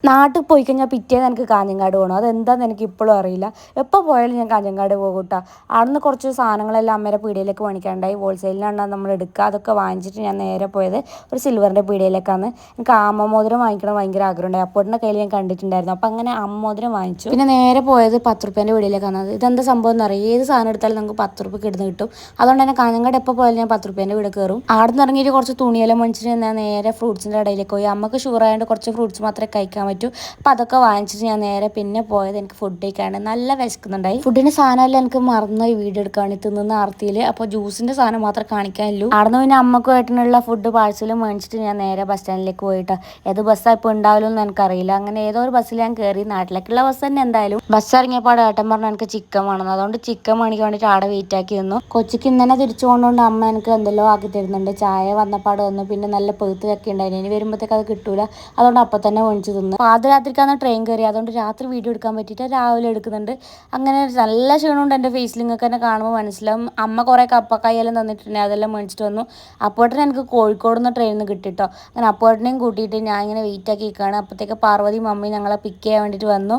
നാട്ടിൽ പോയി കഴിഞ്ഞാൽ പിറ്റേന്ന് എനിക്ക് കാഞ്ഞങ്ങാട് പോകണം. അതെന്താണെന്ന് എനിക്ക് ഇപ്പോഴും അറിയില്ല. എപ്പോൾ പോയാലും ഞാൻ കാഞ്ഞങ്ങാട് പോകും കേട്ടോ. അവിടുന്ന് കുറച്ച് സാധനങ്ങളെല്ലാം അമ്മേരെ പീടികയിലേക്ക് മേടിക്കാനുണ്ടായി. ഹോൾസെയിലിനാണ് നമ്മൾ എടുക്കുക. അതൊക്കെ വാങ്ങിച്ചിട്ട് ഞാൻ നേരെ പോയത് ഒരു സിൽവറിൻ്റെ പീടികയിലേക്കാണ്. എനിക്ക് ആമമോതിരം വാങ്ങിക്കണം ഭയങ്കര ആഗ്രഹമുണ്ടായി. അപ്പോഴത്തെ കയ്യിൽ ഞാൻ കണ്ടിട്ടുണ്ടായിരുന്നു. അപ്പോൾ അങ്ങനെ ആമമോതിരം വാങ്ങിച്ചു. പിന്നെ നേരെ പോയത് 10 രൂപേൻ്റെ പീടികയിലേക്കാണ്. ഇതെന്താ സംഭവം എന്ന് അറിയാം. ഏത് സാധനം എടുത്താലും നമുക്ക് 10 രൂപയ്ക്ക് ഇടുന്ന് കിട്ടും. അതുകൊണ്ട് തന്നെ കാഞ്ഞങ്ങാട് എപ്പോൾ പോയാലും ഞാൻ 10 രൂപേൻ്റെ വീട് കയറും. അവിടെ നിന്ന് ഇറങ്ങിയിട്ട് കുറച്ച് തുണിയെല്ലാം മേടിച്ചിട്ട് ഞാൻ നേരെ ഫ്രൂട്ട്സിൻ്റെ ഇടയിലേക്ക് പോയി. അമ്മക്ക് ഷുഗർ ആയതുകൊണ്ട് കുറച്ച് ഫ്രൂട്ട്സ് മാത്രമേ കഴിക്കാൻ പറ്റൂ. അപ്പോൾ അതൊക്കെ വാങ്ങിച്ചിട്ട് ഞാൻ നേരെ പിന്നെ പോയത് എനിക്ക് ഫുഡ് കഴിക്കാണ്ട്. നല്ല വിശക്കുന്നുണ്ടായി. ഫുഡിൻ്റെ സാധനമെല്ലാം എനിക്ക് മറന്നുപോയി വീഡിയോ എടുക്കുകയാണ് തിന്നുന്ന ആർത്തിയിൽ. അപ്പോൾ ജ്യൂസിൻ്റെ സാധനം മാത്രമേ കാണിക്കാനുള്ളൂ. അവിടെ നിന്ന് പിന്നെ അമ്മക്കുമായിട്ടുള്ള ഫുഡ് പാഴ്സലും മേടിച്ചിട്ട് ഞാൻ നേരെ ബസ് സ്റ്റാൻഡിലേക്ക് പോയിട്ടാ. ഏത് ബസ്സാണ് ഇപ്പോൾ ഉണ്ടാവില്ലെന്ന് എനിക്കറിയില്ല. അങ്ങനെ ഏതോ ഒരു ബസ്സിൽ ഞാൻ കയറി. നാട്ടിലേക്കുള്ള ബസ് തന്നെ എന്തായാലും. ബസ് ഇറങ്ങിയപ്പോൾ ഏട്ടൻ പറഞ്ഞു എനിക്ക് ചിക്കൻ വേണം. അതുകൊണ്ട് ചിക്കൻ മേടിക്കാൻ വേണ്ടിയിട്ട് അവിടെ വെയിറ്റ് ആക്കി നിന്നു. കൊച്ചിക്ക് ഇന്നലെ തിരിച്ചു കൊണ്ടുകൊണ്ട് അമ്മ എനിക്ക് എന്തെല്ലോ ആക്കി തരുന്നുണ്ട്. ചായ വന്നപ്പാട് വന്നു. പിന്നെ നല്ല പെഴുത്ത് ചക്ക ഉണ്ടായിരുന്നു. ഇനി വരുമ്പോഴത്തേക്ക് അത് കിട്ടൂല. അതുകൊണ്ട് അപ്പം തന്നെ മേടിച്ച് തിന്നു. പാതിരാത്രിക്കാണ് ട്രെയിൻ കയറി. അതുകൊണ്ട് രാത്രി വീഡിയോ എടുക്കാൻ പറ്റിയിട്ട് രാവിലെ എടുക്കുന്നുണ്ട്. അങ്ങനെ നല്ല ക്ഷീണമുണ്ട് എൻ്റെ ഫേസിൽ. നിങ്ങൾക്ക് തന്നെ കാണുമ്പോൾ മനസ്സിലാവും. അമ്മ കുറേ കപ്പക്കായെല്ലാം തന്നിട്ടുണ്ട്. അതെല്ലാം മേടിച്ചിട്ട് വന്നു. അപ്പോഴത്തേന് എനിക്ക് കോഴിക്കോട് നിന്ന് ട്രെയിനിൽ നിന്ന് കിട്ടിട്ടോ. അങ്ങനെ അപ്പോഴത്തേനും കൂട്ടിയിട്ട് ഞാൻ ഇങ്ങനെ വെയിറ്റ് ആക്കി നിൽക്കുകയാണ്. അപ്പോഴത്തേക്ക് പാർവതി മമ്മി ഞങ്ങളെ പിക്ക് ചെയ്യാൻ വേണ്ടിയിട്ട് വന്നു.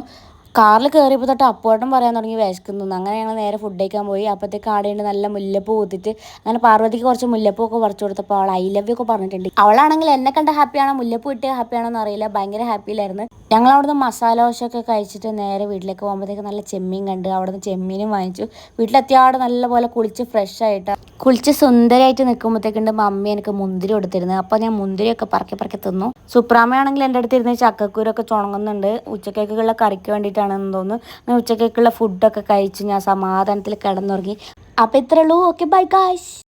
കാറിൽ കയറിയപ്പോൾ തൊട്ട് അപ്പോഴേട്ടും പറയാൻ തുടങ്ങി വിശക്കുന്നു. അങ്ങനെ ഞങ്ങൾ നേരെ ഫുഡ് കഴിക്കാൻ പോയി. അപ്പോഴത്തേക്ക് ആടെയുണ്ട് നല്ല മുല്ലപ്പൂ കൂത്തിട്ട്. അങ്ങനെ പാർവതിക്ക് കുറച്ച് മുല്ലപ്പൂ ഒക്കെ പറിച്ചു കൊടുത്തപ്പോൾ അവൾ ഐ ലവ് യു ഒക്കെ പറഞ്ഞിട്ടുണ്ട്. അവളാണെങ്കിൽ എന്നെ കണ്ട ഹാപ്പിയാണോ മുല്ലപ്പൂ കിട്ടിയ ഹാപ്പിയാണോ എന്ന് അറിയില്ല. ഭയങ്കര ഹാപ്പിയിലായിരുന്നു. ഞങ്ങൾ അവിടുന്ന് മസാല ദോശയൊക്കെ കഴിച്ചിട്ട് നേരെ വീട്ടിലേക്ക് പോകുമ്പോഴത്തേക്ക് നല്ല ചെമ്മീൻ കണ്ട് അവിടുന്ന് ചെമ്മീനും വാങ്ങിച്ചു. വീട്ടിലെത്തിയാട് നല്ലപോലെ കുളിച്ച് ഫ്രഷ് ആയിട്ട് കുളിച്ച് സുന്ദരമായിട്ട് നിൽക്കുമ്പോഴത്തേക്കുണ്ട് മമ്മി എനിക്ക് മുന്തിരി കൊടുത്തിരുന്നത്. അപ്പോൾ ഞാൻ മുന്തിരിയൊക്കെ പറക്കി തിന്നു. സുപ്രാമയാണെങ്കിൽ എൻ്റെ അടുത്ത് ഇരുന്ന് ചക്കക്കൂരൊക്കെ ചുണങ്ങുന്നുണ്ട്. ഉച്ചക്കേക്കുള്ള കറിക്ക് വേണ്ടിയിട്ടാണെന്ന് തോന്നുന്നു. ഉച്ചക്കേക്കുള്ള ഫുഡൊക്കെ കഴിച്ച് ഞാൻ സമാധാനത്തിൽ കിടന്നുറങ്ങി. അപ്പോൾ ഇത്രേ ഉള്ളൂ. Okay bye guys.